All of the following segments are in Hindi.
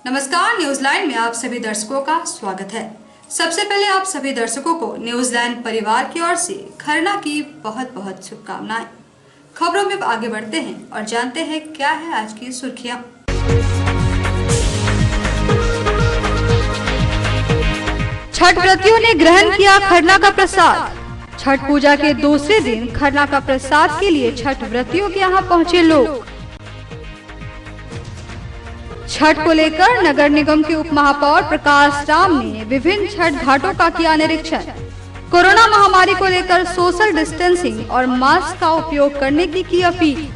नमस्कार, न्यूज लाइन में आप सभी दर्शकों का स्वागत है। सबसे पहले आप सभी दर्शकों को न्यूज लाइन परिवार की ओर से खरना की बहुत बहुत शुभकामनाएं। खबरों में आगे बढ़ते हैं और जानते हैं क्या है आज की सुर्खियां। छठ व्रतियों ने ग्रहण किया खरना का प्रसाद। छठ पूजा के दूसरे दिन खरना का प्रसाद के लिए छठ व्रतियों के यहाँ पहुँचे लोग। छठ को लेकर नगर निगम के उप महापौर प्रकाश राम ने विभिन्न छठ घाटों का किया निरीक्षण। कोरोना महामारी को लेकर सोशल डिस्टेंसिंग और मास्क का उपयोग करने की अपील।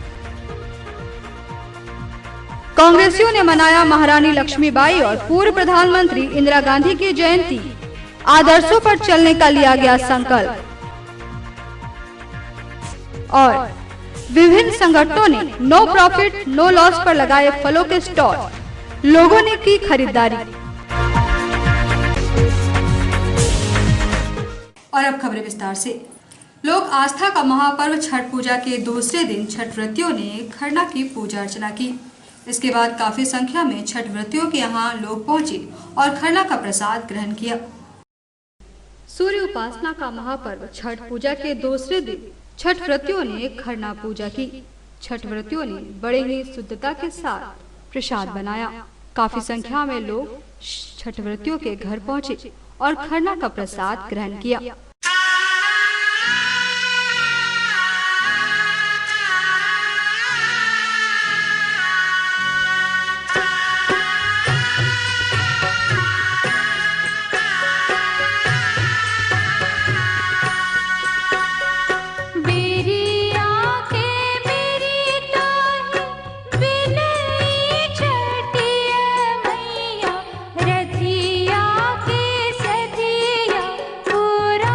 कांग्रेसियों ने मनाया महारानी लक्ष्मीबाई और पूर्व प्रधानमंत्री इंदिरा गांधी की जयंती। आदर्शों पर चलने का लिया गया संकल्प। और विभिन्न संगठनों ने नो प्रॉफिट नो लॉस पर लगाए फलों के स्टॉल। लोगों ने की खरीदारी। और अब खबरें विस्तार से। लोक आस्था का महापर्व छठ पूजा के दूसरे दिन छठ व्रतियों ने खरना की पूजा अर्चना की। इसके बाद काफी संख्या में छठ व्रतियों के यहाँ लोग पहुंचे और खरना का प्रसाद ग्रहण किया। सूर्य उपासना का महापर्व छठ पूजा के दूसरे दिन छठ व्रतियों ने खरना पूजा की। छठ व्रतियों ने बड़े ही शुद्धता के साथ प्रसाद बनाया। काफी संख्या में लोग छठ व्रतियों के घर पहुंचे और खरना का प्रसाद ग्रहण किया। पूरा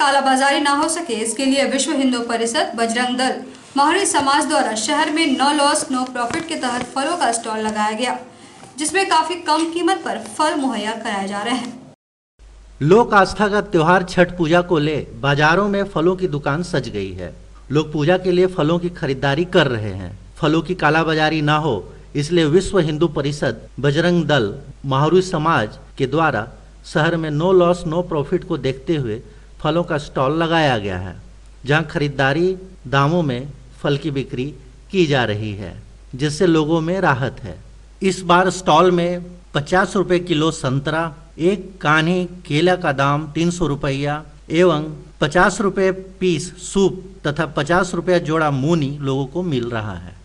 कालाबाजारी ना हो सके, इसके लिए विश्व हिंदू परिषद, बजरंग दल, मोहरी समाज द्वारा शहर में नो लॉस नो प्रॉफिट के तहत फलों का स्टॉल लगाया गया, जिसमें काफी कम कीमत पर फल मुहैया कराए जा रहे हैं। लोक आस्था का त्योहार छठ पूजा को ले बाजारों में फलों की दुकान सज गई है। लोग पूजा के लिए फलों की खरीदारी कर रहे हैं। फलों की कालाबाजारी ना हो, इसलिए विश्व हिंदू परिषद, बजरंग दल, मोहरी समाज के द्वारा शहर में नो लॉस नो प्रॉफिट को देखते हुए फलों का स्टॉल लगाया गया है, जहां खरीदारी दामों में फल की बिक्री की जा रही है, जिससे लोगों में राहत है। इस बार स्टॉल में 50 रुपये किलो संतरा, एक कान्ही केला का दाम 300 रुपया एवं 50 रुपये पीस सूप तथा 50 रुपया जोड़ा मूनी लोगों को मिल रहा है।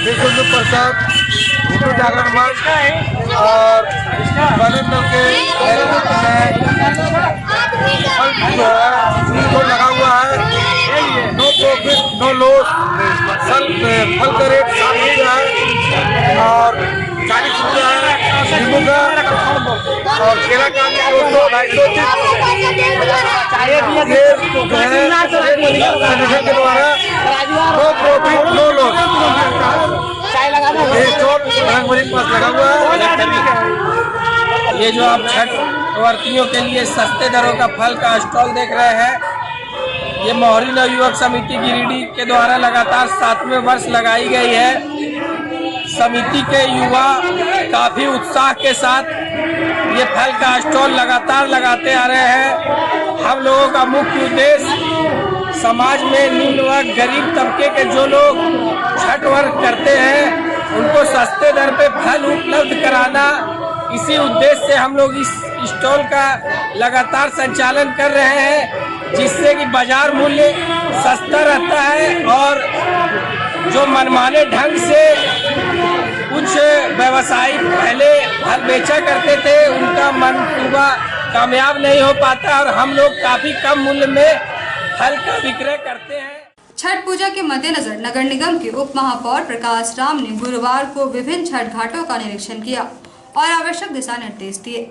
विश्व हिंदू परिषद, हिंदू जागरण मंच और बजरंग दल के नेतृत्व में जो लगा हुआ है नो प्रॉफिट नो लॉस। फल का रेट 7 रुपया है और 40 रुपया है नींबू का, और केला का 200-250 संगठन के द्वारा नो प्रॉफिट नो लॉस लगा हुआ है। ये जो आप छठ व्रतियों के लिए सस्ते दरों का फल का स्टॉल देख रहे हैं, ये मोहरी नवयुवक समिति गिरिडीह के द्वारा लगातार 7वें वर्ष लगाई गई है। समिति के युवा काफी उत्साह के साथ ये फल का स्टॉल लगातार लगाते आ रहे हैं। हम लोगों का मुख्य उद्देश्य समाज में निम्न वर्ग गरीब तबके के जो लोग छठ वर्ग करते हैं उनको सस्ते दर पे फल उपलब्ध कराना, इसी उद्देश्य से हम लोग इस स्टॉल का लगातार संचालन कर रहे हैं, जिससे कि बाजार मूल्य सस्ता रहता है और जो मनमाने ढंग से कुछ व्यवसायी पहले फल बेचा करते थे उनका मंसूबा कामयाब नहीं हो पाता और हम लोग काफी कम मूल्य में फल का विक्रय करते हैं। छठ पूजा के मद्देनजर नगर निगम के उप महापौर प्रकाश राम ने गुरुवार को विभिन्न छठ घाटों का निरीक्षण किया और आवश्यक दिशा निर्देश दिए।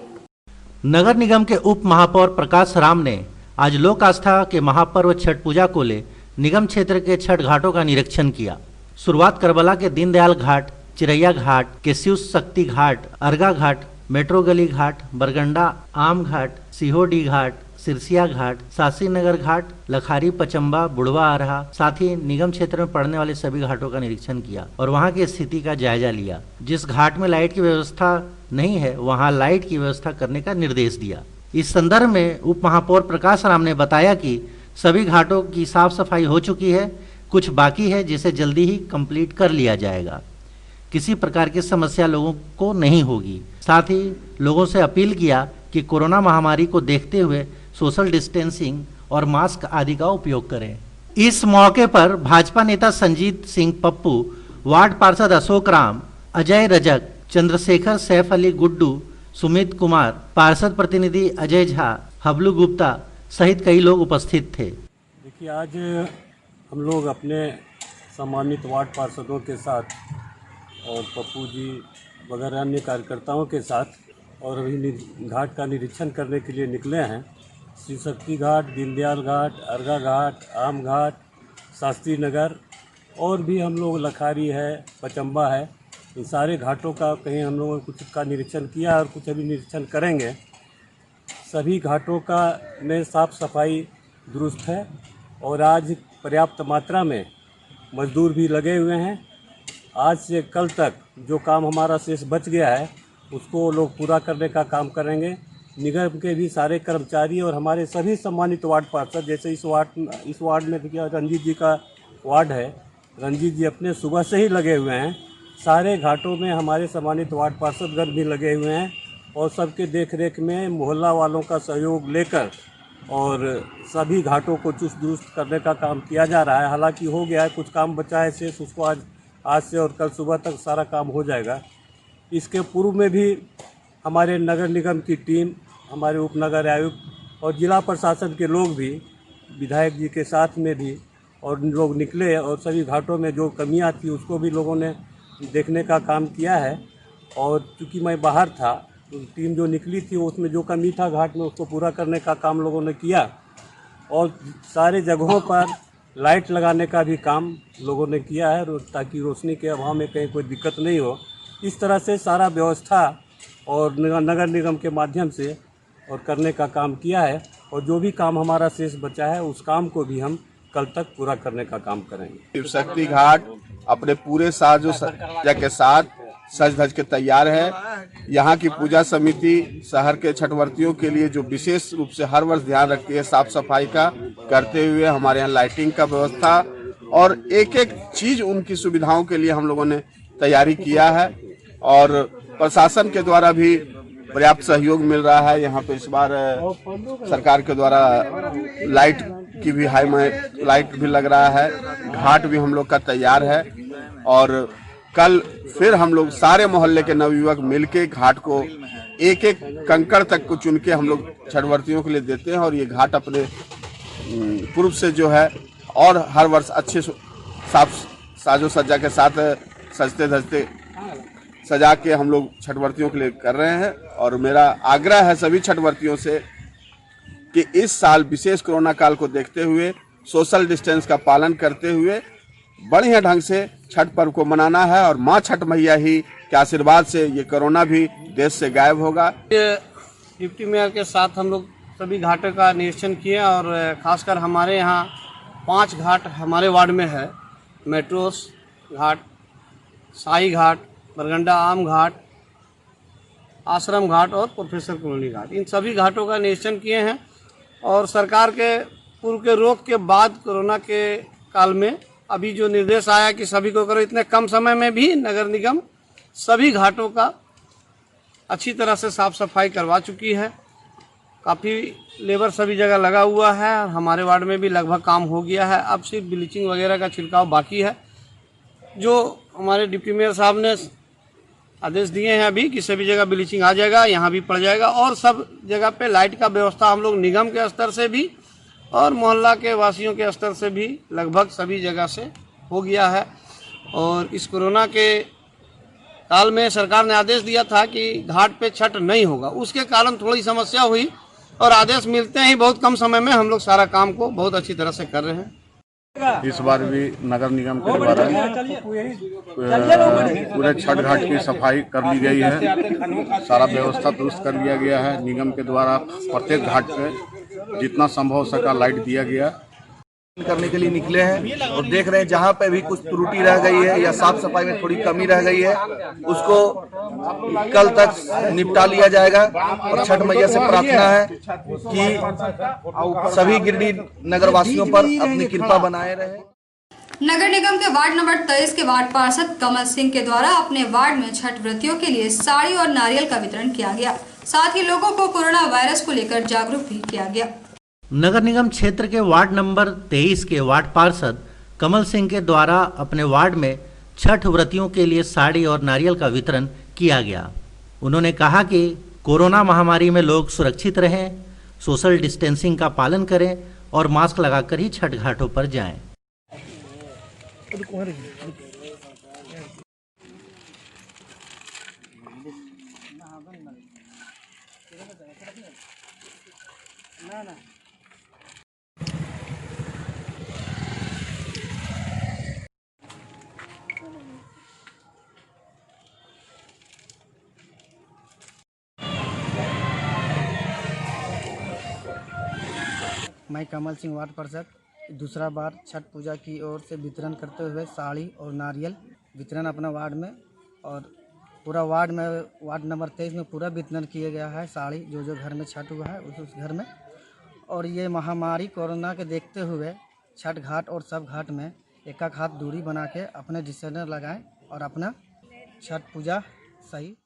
नगर निगम के उप महापौर प्रकाश राम ने आज लोक आस्था के महापर्व छठ पूजा को ले निगम क्षेत्र के छठ घाटों का निरीक्षण किया। शुरुआत करबला के दीनदयाल घाट, चिरैया घाट के शिव शक्ति घाट, अर्गा घाट, मेट्रो गली घाट, बरगंडा आम घाट, सिहोडी घाट, सिरसिया घाट, सासी नगर घाट, लखारी पचम्बा, बुढ़वा आरहा, साथ ही निगम क्षेत्र में पड़ने वाले सभी घाटों का निरीक्षण किया और वहां की स्थिति का जायजा लिया। जिस घाट में लाइट की व्यवस्था नहीं है वहां लाइट की व्यवस्था करने का निर्देश दिया। इस संदर्भ में उप महापौर प्रकाश राम ने बताया कि सभी घाटों की साफ सफाई हो चुकी है, कुछ बाकी है जिसे जल्दी ही कंप्लीट कर लिया जाएगा। किसी प्रकार की समस्या लोगों को नहीं होगी। साथ ही लोगों से अपील किया कि कोरोना महामारी को देखते हुए सोशल डिस्टेंसिंग और मास्क आदि का उपयोग करें। इस मौके पर भाजपा नेता संजीत सिंह पप्पू, वार्ड पार्षद अशोक राम, अजय रजक, चंद्रशेखर सैफ अली गुड्डू, सुमित कुमार, पार्षद प्रतिनिधि अजय झा, हबलू गुप्ता सहित कई लोग उपस्थित थे। देखिए, आज हम लोग अपने सम्मानित वार्ड पार्षदों के साथ और पप्पू जी वगैरह अन्य कार्यकर्ताओं के साथ और अभी घाट का निरीक्षण करने के लिए निकले हैं। शिव शक्ति घाट, दीनदयाल घाट, अर्गा घाट, आम घाट, शास्त्री नगर और भी हम लोग लखारी है, पचम्बा है, इन सारे घाटों का कहीं हम लोगों ने कुछ का निरीक्षण किया और कुछ अभी निरीक्षण करेंगे। सभी घाटों का में साफ सफाई दुरुस्त है और आज पर्याप्त मात्रा में मजदूर भी लगे हुए हैं। आज से कल तक जो काम हमारा शेष बच गया है उसको लोग पूरा करने का काम करेंगे। निगम के भी सारे कर्मचारी और हमारे सभी सम्मानित वार्ड पार्षद, जैसे इस वार्ड में देखिए रंजीत जी का वार्ड है, रंजीत जी अपने सुबह से ही लगे हुए हैं। सारे घाटों में हमारे सम्मानित वार्ड पार्षदगण भी लगे हुए हैं और सबके देख रेख में मोहल्ला वालों का सहयोग लेकर और सभी घाटों को चुस्त दुरुस्त करने का काम किया जा रहा है। हालांकि हो गया है, कुछ काम बचा है शेष, उसको आज से और कल सुबह तक सारा काम हो जाएगा। इसके पूर्व में भी हमारे नगर निगम की टीम, हमारे उपनगर आयुक्त और जिला प्रशासन के लोग भी विधायक जी के साथ में भी और लोग निकले और सभी घाटों में जो कमियां थी उसको भी लोगों ने देखने का काम किया है। और चूँकि मैं बाहर था, टीम जो निकली थी उसमें जो कमी था घाट में उसको पूरा करने का काम लोगों ने किया और सारे जगहों पर लाइट लगाने का भी काम लोगों ने किया है ताकि रोशनी के अभाव में कहीं कोई दिक्कत नहीं हो। इस तरह से सारा व्यवस्था और नगर निगम के माध्यम से और करने का काम किया है और जो भी काम हमारा शेष बचा है उस काम को भी हम कल तक पूरा करने का काम करेंगे। शिव शक्ति घाट अपने पूरे साजो सज्जा के साथ सज धज के तैयार है। यहाँ की पूजा समिति शहर के छठवर्तियों के लिए जो विशेष रूप से हर वर्ष ध्यान रखती है साफ सफाई का, करते हुए हमारे यहाँ लाइटिंग का व्यवस्था और एक एक चीज उनकी सुविधाओं के लिए हम लोगों ने तैयारी किया है और प्रशासन के द्वारा भी पर्याप्त सहयोग मिल रहा है। यहाँ पे इस बार सरकार के द्वारा लाइट की भी लाइट भी लग रहा है, घाट भी हम लोग का तैयार है और कल फिर हम लोग सारे मोहल्ले के नवयुवक मिलके घाट को एक एक कंकड़ तक को चुन के हम लोग छठवर्तियों के लिए देते हैं और ये घाट अपने पूर्व से जो है और हर वर्ष अच्छे साफ साजो सज्जा के साथ सजते धजते सजा के हम लोग छठवर्तियों के लिए कर रहे हैं। और मेरा आग्रह है सभी छठवर्तियों से कि इस साल विशेष कोरोना काल को देखते हुए सोशल डिस्टेंस का पालन करते हुए बढ़िया ढंग से छठ पर्व को मनाना है और माँ छठ मैया ही के आशीर्वाद से ये कोरोना भी देश से गायब होगा। डिप्टी मेयर के साथ हम लोग सभी घाटों का निरीक्षण किए और खासकर हमारे यहाँ 5 घाट हमारे वार्ड में है। मेट्रोस घाट, साई घाट, बरगंडा आम घाट, आश्रम घाट और प्रोफेसर कॉलोनी घाट, इन सभी घाटों का निरीक्षण किए हैं और सरकार के पूर्व के रोक के बाद कोरोना के काल में अभी जो निर्देश आया कि सभी को करो, इतने कम समय में भी नगर निगम सभी घाटों का अच्छी तरह से साफ सफाई करवा चुकी है। काफ़ी लेबर सभी जगह लगा हुआ है। हमारे वार्ड में भी लगभग काम हो गया है। अब सिर्फ ब्लीचिंग वगैरह का छिड़काव बाकी है, जो हमारे डिप्टी मेयर साहब ने आदेश दिए हैं अभी कि सभी जगह ब्लीचिंग आ जाएगा, यहाँ भी पड़ जाएगा। और सब जगह पे लाइट का व्यवस्था हम लोग निगम के स्तर से भी और मोहल्ला के वासियों के स्तर से भी लगभग सभी जगह से हो गया है। और इस कोरोना के काल में सरकार ने आदेश दिया था कि घाट पे छठ नहीं होगा, उसके कारण थोड़ी समस्या हुई और आदेश मिलते ही बहुत कम समय में हम लोग सारा काम को बहुत अच्छी तरह से कर रहे हैं। इस बार भी नगर निगम के द्वारा पूरे छठ घाट की सफाई कर ली गई है। सारा व्यवस्था दुरुस्त कर लिया गया है। निगम के द्वारा प्रत्येक घाट पे जितना संभव हो सका लाइट दिया गया करने के लिए निकले हैं और देख रहे हैं जहाँ पे भी कुछ त्रुटि रह गई है या साफ सफाई में थोड़ी कमी रह गई है उसको कल तक निपटा लिया जाएगा। और छठ मैया से प्रार्थना है कि सभी गिरडी नगर वासियों पर अपनी कृपा बनाए रहे। नगर निगम के वार्ड नंबर 23 के वार्ड पार्षद कमल सिंह के द्वारा अपने वार्ड में छठ व्रतियों के लिए साड़ी और नारियल का वितरण किया गया। साथ ही लोगों को कोरोना वायरस को लेकर जागरूक भी किया गया। नगर निगम क्षेत्र के वार्ड नंबर 23 के वार्ड पार्षद कमल सिंह के द्वारा अपने वार्ड में छठ व्रतियों के लिए साड़ी और नारियल का वितरण किया गया। उन्होंने कहा कि कोरोना महामारी में लोग सुरक्षित रहें, सोशल डिस्टेंसिंग का पालन करें और मास्क लगाकर ही छठ घाटों पर जाएं। मैं कमल सिंह वार्ड पार्षद दूसरा बार छठ पूजा की ओर से वितरण करते हुए साड़ी और नारियल वितरण अपना वार्ड में और पूरा वार्ड में वार्ड नंबर 23 में पूरा वितरण किया गया है। साड़ी जो जो घर में छठ हुआ है उस घर में। और ये महामारी कोरोना के देखते हुए छठ घाट और सब घाट में एक हाथ दूरी बना के अपने डिस्टेंस लगाएं और अपना छठ पूजा सही।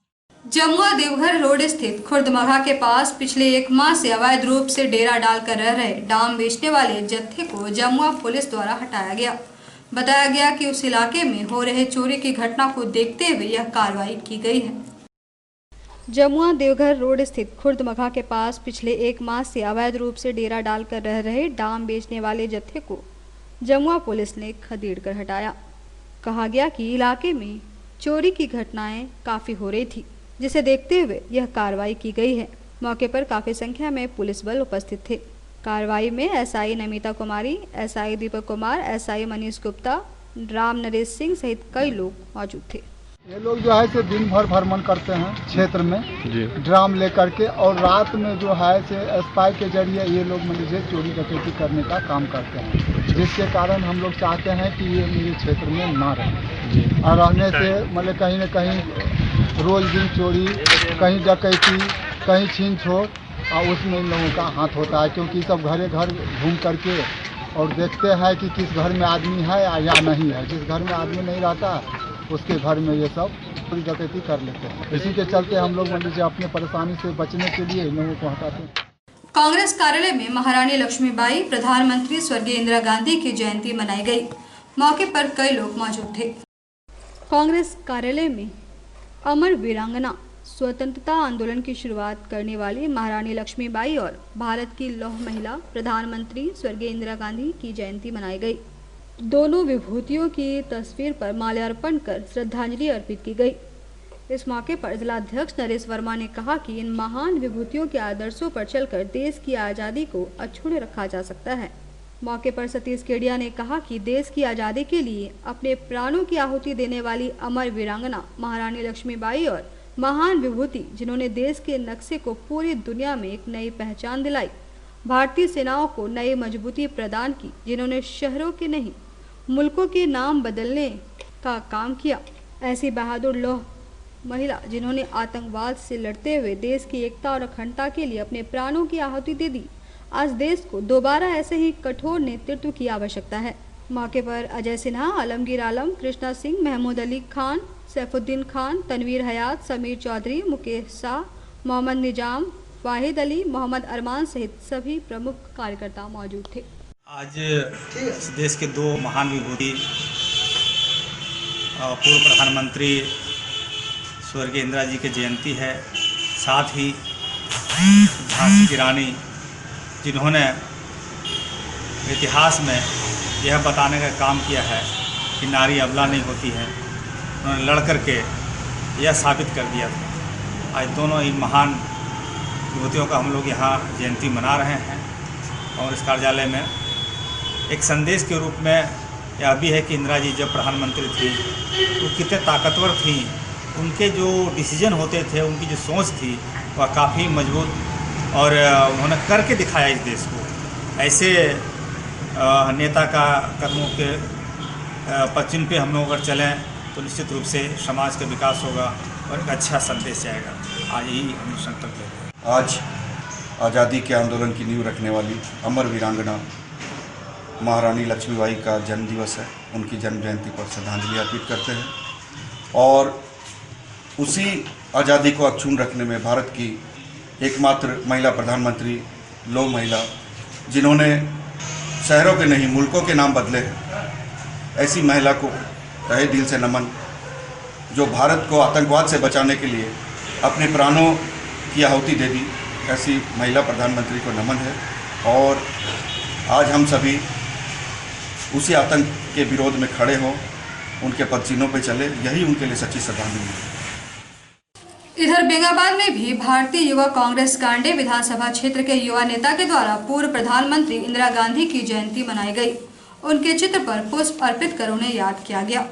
जमुआ देवघर रोड स्थित खुर्दमगा के पास पिछले 1 माह से अवैध रूप से डेरा डालकर रह रहे डाम बेचने वाले जत्थे को जमुआ पुलिस द्वारा हटाया गया। बताया गया कि उस इलाके में हो रहे चोरी की घटना को देखते हुए यह कार्रवाई की गई है। जमुआ देवघर रोड स्थित खुर्दमगा के पास पिछले 1 माह से अवैध रूप से डेरा डालकर रह रहे डाम बेचने वाले जत्थे को जमुआ पुलिस ने खदेड़ कर हटाया। कहा गया कि इलाके में चोरी की घटनाएं काफी हो रही थी, जिसे देखते हुए यह कार्रवाई की गई है। मौके पर काफी संख्या में पुलिस बल उपस्थित थे। कार्रवाई में एसआई नमिता कुमारी, एसआई दीपक कुमार, एसआई मनीष गुप्ता, राम नरेश सिंह सहित कई लोग मौजूद थे। ये लोग जो है से दिन भर भ्रमण करते हैं क्षेत्र में ड्राम लेकर के, और रात में जो है से स्पाई के जरिए ये लोग मतलब चोरी डकैती करने का काम करते हैं, जिसके कारण हम लोग चाहते हैं कि ये मेरे क्षेत्र में ना रहे। और रहने से मतलब कहीं न कहीं रोज दिन चोरी, कहीं डकैती, कहीं छीन छोड़, और उसमें इन लोगों का हाथ होता है, क्योंकि सब घरे घर घूम करके और देखते हैं कि किस घर में आदमी है या नहीं है। जिस घर में आदमी नहीं रहता उसके घर में ये सब चोरी डकैती कर लेते हैं। इसी के चलते हम लोग मान लीजिए अपने परेशानी से बचने के लिए इन लोगों को हटाते हैं। कांग्रेस कार्यालय में महारानी लक्ष्मीबाई, प्रधानमंत्री स्वर्गीय इंदिरा गांधी की जयंती मनाई गई। मौके पर कई लोग मौजूद थे। कांग्रेस कार्यालय में अमर वीरांगना स्वतंत्रता आंदोलन की शुरुआत करने वाली महारानी लक्ष्मीबाई और भारत की लौह महिला प्रधानमंत्री स्वर्गीय इंदिरा गांधी की जयंती मनाई गई। दोनों विभूतियों की तस्वीर पर माल्यार्पण कर श्रद्धांजलि अर्पित की गई। इस मौके पर जिलाध्यक्ष नरेश वर्मा ने कहा कि इन महान विभूतियों के आदर्शों पर चलकर देश की आज़ादी को अक्षुण्ण रखा जा सकता है। मौके पर सतीश केडिया ने कहा कि देश की आज़ादी के लिए अपने प्राणों की आहुति देने वाली अमर वीरांगना महारानी लक्ष्मीबाई और महान विभूति जिन्होंने देश के नक्शे को पूरी दुनिया में एक नई पहचान दिलाई, भारतीय सेनाओं को नई मजबूती प्रदान की, जिन्होंने शहरों के नहीं मुल्कों के नाम बदलने का काम किया, ऐसी बहादुर लौह महिला जिन्होंने आतंकवाद से लड़ते हुए देश की एकता और अखंडता के लिए अपने प्राणों की आहुति दे दी, आज देश को दोबारा ऐसे ही कठोर नेतृत्व की आवश्यकता है। मौके पर अजय सिन्हा, आलमगीर आलम, कृष्णा सिंह, महमूद अली खान, सैफुद्दीन खान, तनवीर हयात, समीर चौधरी, मुकेश शाह, मोहम्मद निजाम, वाहिद अली, मोहम्मद अरमान सहित सभी प्रमुख कार्यकर्ता मौजूद थे। आज इस देश के दो महान विभूति पूर्व प्रधानमंत्री स्वर्गीय इंदिरा जी की जयंती है। साथ ही झांसी की रानी जिन्होंने इतिहास में यह बताने का काम किया है कि नारी अबला नहीं होती है, उन्होंने लड़ कर के यह साबित कर दिया था। आज दोनों इन महान विभूतियों का हम लोग यहाँ जयंती मना रहे हैं और इस कार्यालय में एक संदेश के रूप में यह भी है कि इंदिरा जी जब प्रधानमंत्री थी तो कितने ताकतवर थी, उनके जो डिसीजन होते थे, उनकी जो सोच थी वह काफ़ी मजबूत और उन्होंने करके दिखाया इस देश को। ऐसे नेता का कदमों के पश्चिम पे हम लोग अगर चलें तो निश्चित रूप से समाज का विकास होगा और एक अच्छा संदेश जाएगा। आज ही हम संकल्प लेते हैं। आज आज़ादी के आंदोलन की नींव रखने वाली अमर वीरांगना महारानी लक्ष्मीबाई का जन्म दिवस है। उनकी जन्म जयंती पर श्रद्धांजलि अर्पित करते हैं और उसी आज़ादी को अक्षुण्ण रखने में भारत की एकमात्र महिला प्रधानमंत्री, लोक महिला, जिन्होंने शहरों के नहीं मुल्कों के नाम बदले हैं, ऐसी महिला को तहे दिल से नमन, जो भारत को आतंकवाद से बचाने के लिए अपने प्राणों की आहुति दे दी। ऐसी महिला प्रधानमंत्री को नमन है और आज हम सभी उसी आतंक के विरोध में खड़े हों, उनके पदचिन्हों पर चले, यही उनके लिए सच्ची श्रद्धांजलि है। इधर बेंगाबाद में भी भारतीय युवा कांग्रेस कांडे विधानसभा क्षेत्र के युवा नेता के द्वारा पूर्व प्रधानमंत्री इंदिरा गांधी की जयंती मनाई गई। उनके चित्र पर पुष्प अर्पित कर उन्हें याद किया गया।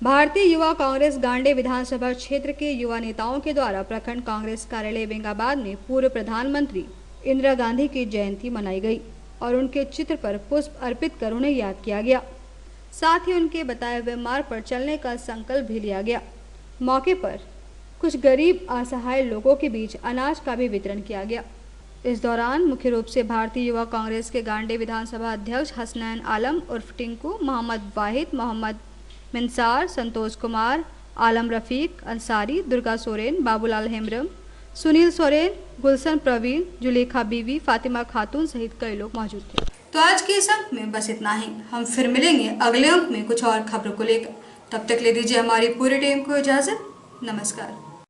भारतीय युवा कांग्रेस गांडे विधानसभा क्षेत्र के युवा नेताओं के द्वारा प्रखंड कांग्रेस कार्यालय बेंगाबाद में पूर्व प्रधानमंत्री इंदिरा गांधी की जयंती मनाई गई और उनके चित्र पर पुष्प अर्पित कर उन्हें याद किया गया। साथ ही उनके बताए हुए मार्ग पर चलने का संकल्प भी लिया गया। मौके पर कुछ गरीब असहाय लोगों के बीच अनाज का भी वितरण किया गया। इस दौरान मुख्य रूप से भारतीय युवा कांग्रेस के गांडे विधानसभा अध्यक्ष हसनैन आलम उर्फ टिंकू, मोहम्मद वाहिद, मोहम्मद मिंसार, संतोष कुमार, आलम रफीक अंसारी, दुर्गा सोरेन, बाबूलाल हेम्ब्रम, सुनील सोरेन, गुलशन प्रवीण, जुलेखा बीवी, फातिमा खातून सहित कई लोग मौजूद थे। तो आज के इस अंक में बस इतना ही। हम फिर मिलेंगे अगले अंक में कुछ और खबरों को लेकर। तब तक ले दीजिए हमारी पूरी टीम को इजाजत। नमस्कार।